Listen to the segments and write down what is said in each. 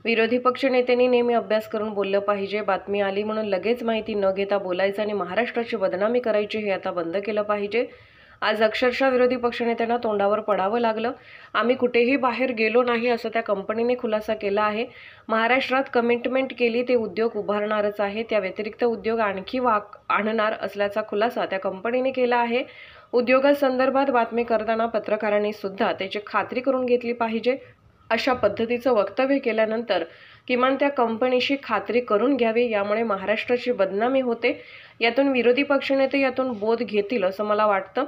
विरोधी पक्षनेत्यांनी नेहमी अभ्यास करून बोललं पाहिजे। बातमी आली म्हणून लगेच माहिती न घेता बोलायचं आणि महाराष्ट्राची बदनामी करायची हे आता बंद केलं पाहिजे। आज अक्षरशः विरोधी पक्षनेत्यांना तोंडावर पडावं लागलं। आम्ही कुठेही बाहेर गेलो नाही असं त्या कंपनीने खुलासा केला आहे। महाराष्ट्रात कमिटमेंट केली ते उद्योग उभारणारच आहे, त्या व्यतिरिक्त उद्योग आणखी आणणार असल्याचा खुलासा त्या कंपनीने केला आहे। उद्योगासंदर्भात बातमी करताना पत्रकारांनी सुद्धा त्याची खात्री करून घेतली पाहिजे। अशा पद्धतीचं वक्तव्य केल्यानंतर किमान त्या कंपनीशी खात्री करून घ्यावी, यामुळे महाराष्ट्राची बदनामी होते। यातून विरोधी पक्षनेते यातून बोध घेतील असं मला वाटतं।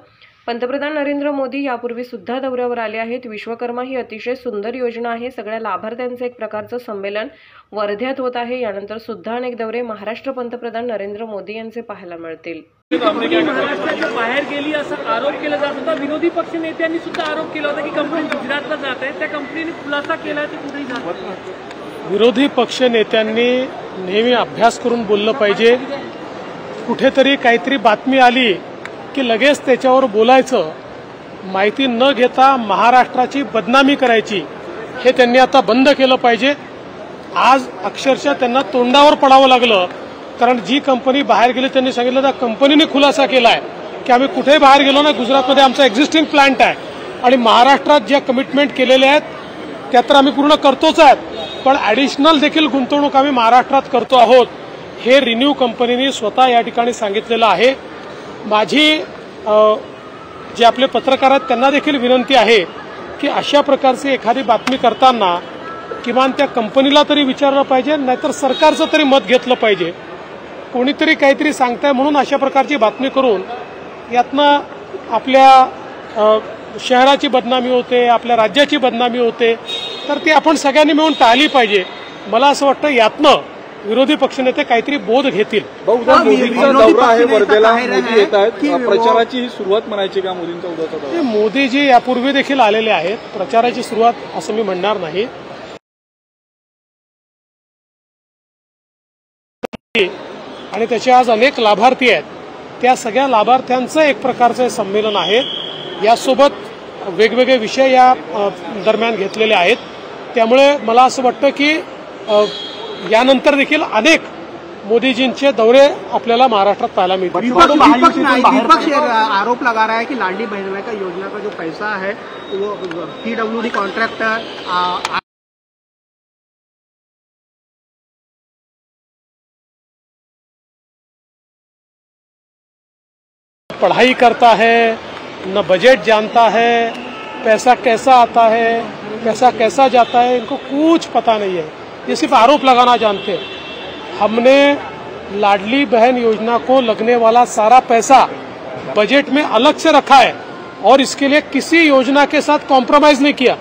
पंतप्रधान नरेंद्र मोदी यापूर्वी सुद्धा दौऱ्यावर आले आहेत। विश्वकर्मा ही अतिशय सुंदर योजना आहे। सगळ्या लाभार्थ्यांचं एक प्रकारचं संमेलन वर्ध्यात होत आहे। यानंतर सुद्धा अनेक दौरे महाराष्ट्र पंतप्रधान नरेंद्र मोदी यांचे पाहायला मिळतील। महाराष्ट्राच्या बाहेर गेली असा आरोप केला जात होता। विरोधी पक्षनेत्यांनी सुद्धा आरोप केला होता की कंपनी गुजरातला जात आहे, त्या कंपनीने खुलासा केला ते कुठेही जात नाही। विरोधी पक्षनेत्यांनी नेहमी अभ्यास करून बोललं पाहिजे। कुठेतरी काहीतरी बातमी आली की लगेच त्याच्यावर बोलायचं, माहिती न घेता महाराष्ट्राची बदनामी करायची, हे त्यांनी आता बंद केलं पाहिजे। आज अक्षरशः त्यांना तोंडावर पडावं लागलं, कारण जी कंपनी बाहेर गेली त्यांनी सांगितलं त्या कंपनीने खुलासा केलाय की आम्ही कुठेही बाहेर गेलो ना, गुजरातमध्ये आमचा एक्झिस्टिंग प्लांट आहे आणि महाराष्ट्रात ज्या कमिटमेंट केलेल्या आहेत त्या तर आम्ही पूर्ण करतोच आहेत, पण ॲडिशनल देखील गुंतवणूक आम्ही महाराष्ट्रात करतो आहोत, हे रिन्यू कंपनीने स्वतः या ठिकाणी सांगितलेलं आहे। माझी जे आपले पत्रकार आहेत त्यांना देखील विनंती आहे की अशा प्रकारची एखादी बातमी करताना किमान त्या कंपनीला तरी विचारलं पाहिजे, नाहीतर सरकारचं तरी मत घेतलं पाहिजे। कोणीतरी काहीतरी सांगताय म्हणून अशा प्रकारची बातमी करून यातनं आपल्या शहराची बदनामी होते, आपल्या राज्याची बदनामी होते, तर ती आपण सगळ्यांनी मिळून टाळली पाहिजे। मला असं वाटतं यातनं विरोधी पक्षनेते काहीतरी बोध घेतील। मोदींचा दौरा आहे वर्धेला, मोदी येत आहेत, प्रचाराची सुरुवात म्हणायची का मोदींचा उद्याचा दौरा? मोदीजी यापूर्वी देखील आलेले आहेत, प्रचाराची सुरुवात असं मी म्हणणार नाही। आणि त्याचे आज अनेक लाभार्थी आहेत, त्या सगळ्या लाभार्थ्यांचं एक प्रकारचं संमेलन आहे। यासोबत वेगवेगळे विषय या दरम्यान घेतलेले आहेत, त्यामुळे मला असं वाटतं की यानंतर देखील अनेक मोदीजींचे दौरे आपल्याला महाराष्ट्रात पाहायला मिळतील। विपक्ष आरोप लगा रहा है कि लाडली बहन का योजना का जो पैसा है वो PWD कॉन्ट्रैक्टर पढ़ाई करता है, न बजट जानता है, पैसा कैसा आता है, पैसा कैसा जाता है, इनको कुछ पता नहीं है, ये सिर्फ आरोप लगाना जानते हैं। हमने लाडली बहन योजना को लगने वाला सारा पैसा बजट में अलग से रखा है और इसके लिए किसी योजना के साथ कॉम्प्रोमाइज नहीं किया।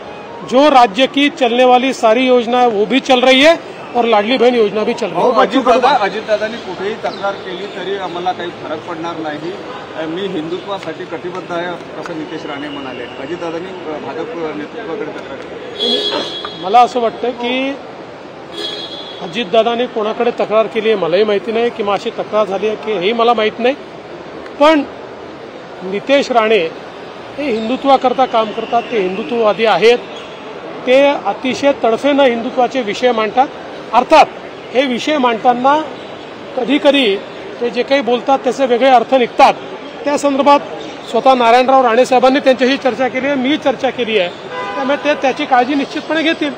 जो राज्य की चलने वाली सारी योजना है वो भी चल रही है और लाडली बहन योजना भी चल रही है। अजितदादांनी कुठेही तक्रार केली तरी आम्हाला काही फरक पडणार नाही, मी हिंदुत्वासाठी कटिबद्ध आहे असं नितेश राणे म्हणाले। अजितदादांनी भाजप नेतृत्वाकडे तक्रार केली। मला असं वाटतं की अजितदादांनी कोणाकडे तक्रार केली आहे मलाही माहिती नाही, किंवा अशी तक्रार झाली आहे की हेही मला माहीत नाही, पण नितेश राणे हे हिंदुत्वाकरता काम करतात, ते हिंदुत्ववादी आहेत, ते अतिशय तडफेनं हिंदुत्वाचे विषय मांडतात। अर्थात हे विषय मांडताना कधी कधी ते जे काही बोलतात त्याचे वेगळे अर्थ निघतात। त्या संदर्भात स्वतः नारायणराव राणे साहेबांनी त्यांच्याशी चर्चा केली आहे, मी चर्चा केली आहे, त्यामुळे ते त्याची काळजी निश्चितपणे घेतील।